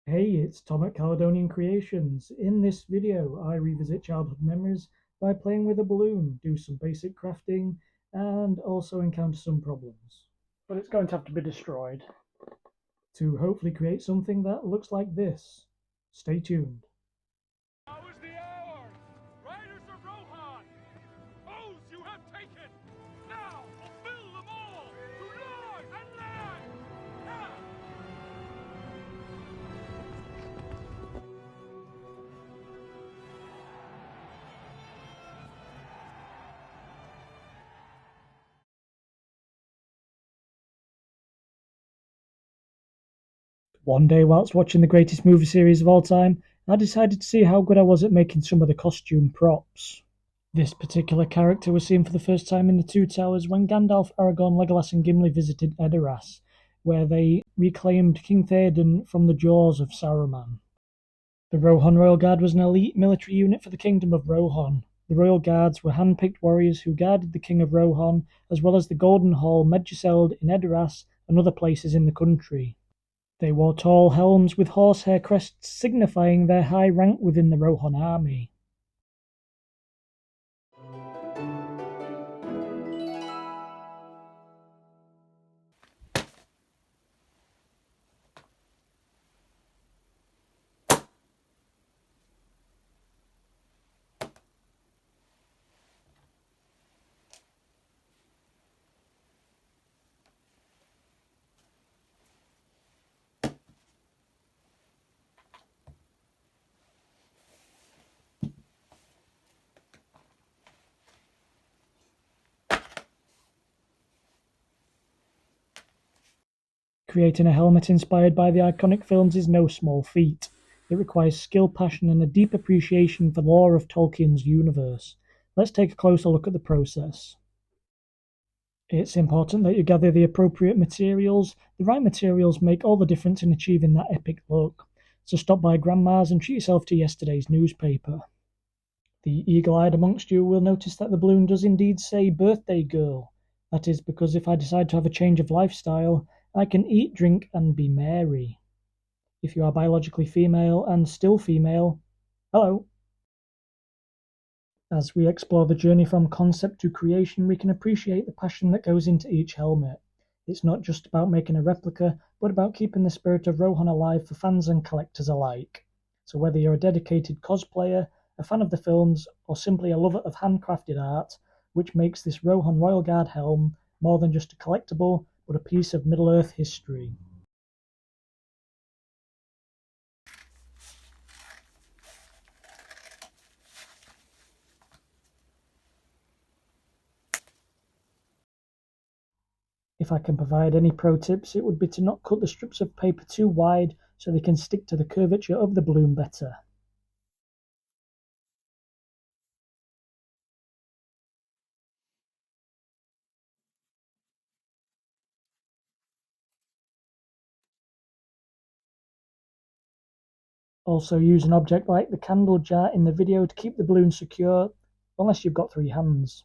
Hey, it's Tom at Caledonian Creations. In this video, I revisit childhood memories by playing with a balloon, do some basic crafting, and also encounter some problems. But it's going to have to be destroyed to hopefully create something that looks like this. Stay tuned. Now is the hour! Riders of Rohan! Oaths you have taken! Now fulfill them all! To Lord and land! Now! One day, whilst watching the greatest movie series of all time, I decided to see how good I was at making some of the costume props. This particular character was seen for the first time in the Two Towers when Gandalf, Aragorn, Legolas, and Gimli visited Edoras, where they reclaimed King Theoden from the jaws of Saruman. The Rohan Royal Guard was an elite military unit for the Kingdom of Rohan. The Royal Guards were hand-picked warriors who guarded the King of Rohan, as well as the Golden Hall Medjugorje in Edoras and other places in the country. They wore tall helms with horsehair crests signifying their high rank within the Rohan army. Creating a helmet inspired by the iconic films is no small feat. It requires skill, passion, and a deep appreciation for the lore of Tolkien's universe. Let's take a closer look at the process. It's important that you gather the appropriate materials. The right materials make all the difference in achieving that epic look. So stop by Grandma's and treat yourself to yesterday's newspaper. The eagle-eyed amongst you will notice that the balloon does indeed say birthday girl. That is because if I decide to have a change of lifestyle, I can eat, drink, and be merry. If you are biologically female and still female, hello. As we explore the journey from concept to creation, we can appreciate the passion that goes into each helmet. It's not just about making a replica, but about keeping the spirit of Rohan alive for fans and collectors alike. So whether you're a dedicated cosplayer, a fan of the films, or simply a lover of handcrafted art, which makes this Rohan Royal Guard helm more than just a collectible, but a piece of Middle-earth history. If I can provide any pro tips, it would be to not cut the strips of paper too wide so they can stick to the curvature of the balloon better. Also use an object like the candle jar in the video to keep the balloon secure, unless you've got three hands.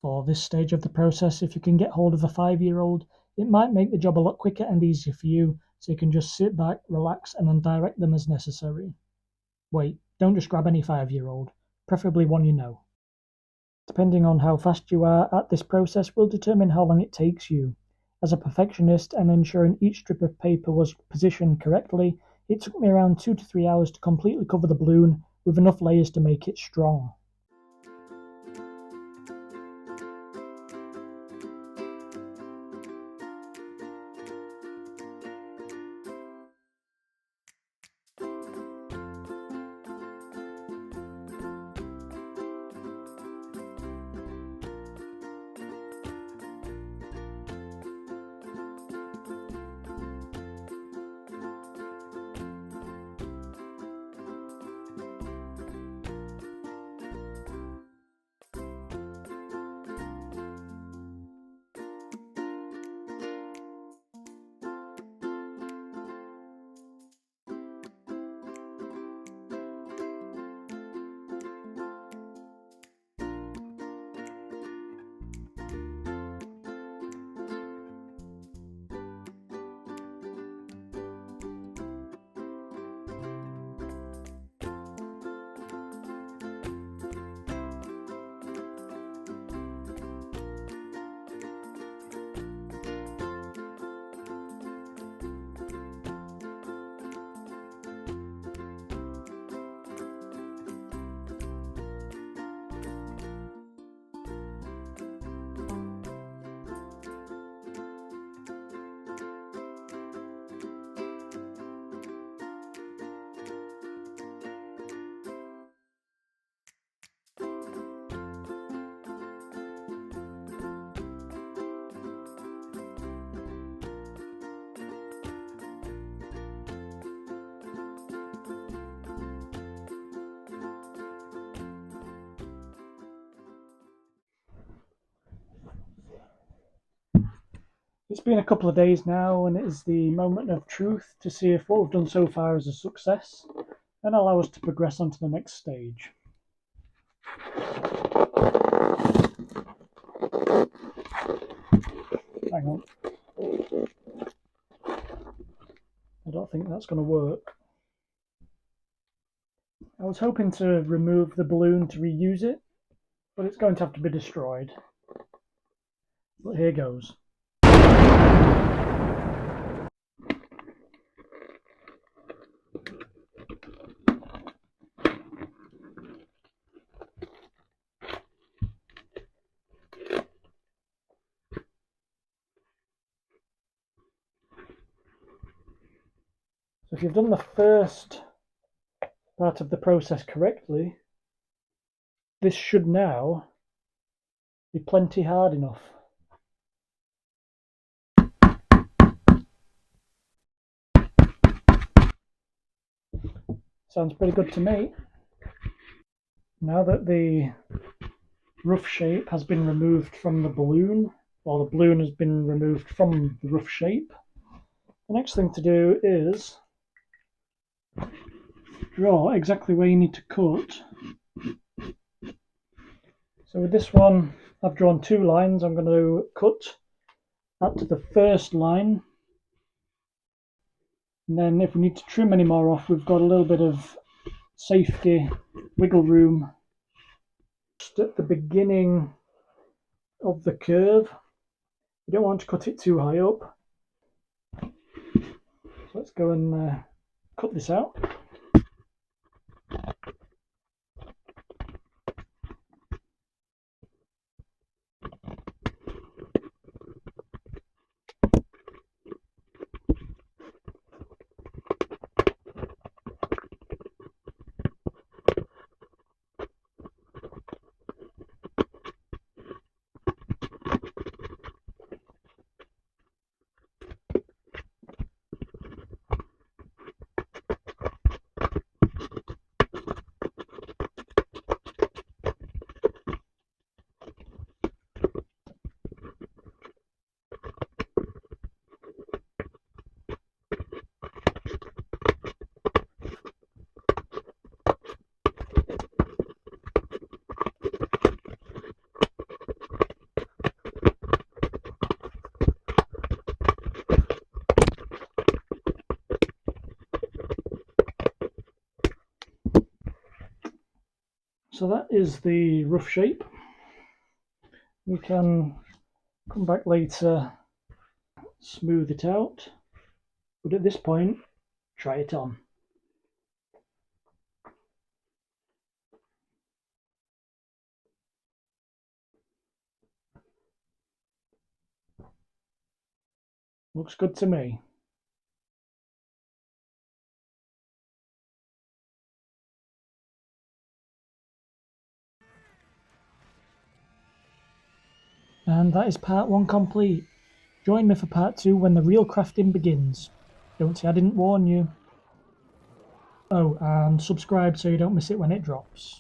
For this stage of the process, if you can get hold of a 5-year-old, it might make the job a lot quicker and easier for you, so you can just sit back, relax, and then direct them as necessary. Wait, don't just grab any 5-year-old, preferably one you know. Depending on how fast you are at this process will determine how long it takes you. As a perfectionist and ensuring each strip of paper was positioned correctly, it took me around 2 to 3 hours to completely cover the balloon with enough layers to make it strong. It's been a couple of days now, and it is the moment of truth to see if what we've done so far is a success and allow us to progress on to the next stage. Hang on. I don't think that's going to work. I was hoping to remove the balloon to reuse it, but it's going to have to be destroyed. But here goes. So if you've done the first part of the process correctly, this should now be plenty hard enough. Sounds pretty good to me. Now that the rough shape has been removed from the balloon, or the balloon has been removed from the rough shape, the next thing to do is draw exactly where you need to cut. So with this one, I've drawn 2 lines. I'm going to cut at the first line, and then if we need to trim any more off, we've got a little bit of safety wiggle room just at the beginning of the curve. You don't want to cut it too high up. So let's go and cut this out. So that is the rough shape. We can come back later, smooth it out, but at this point, try it on. Looks good to me. And that is part 1 complete. Join me for part 2 when the real crafting begins. Don't say I didn't warn you. Oh, and subscribe so you don't miss it when it drops.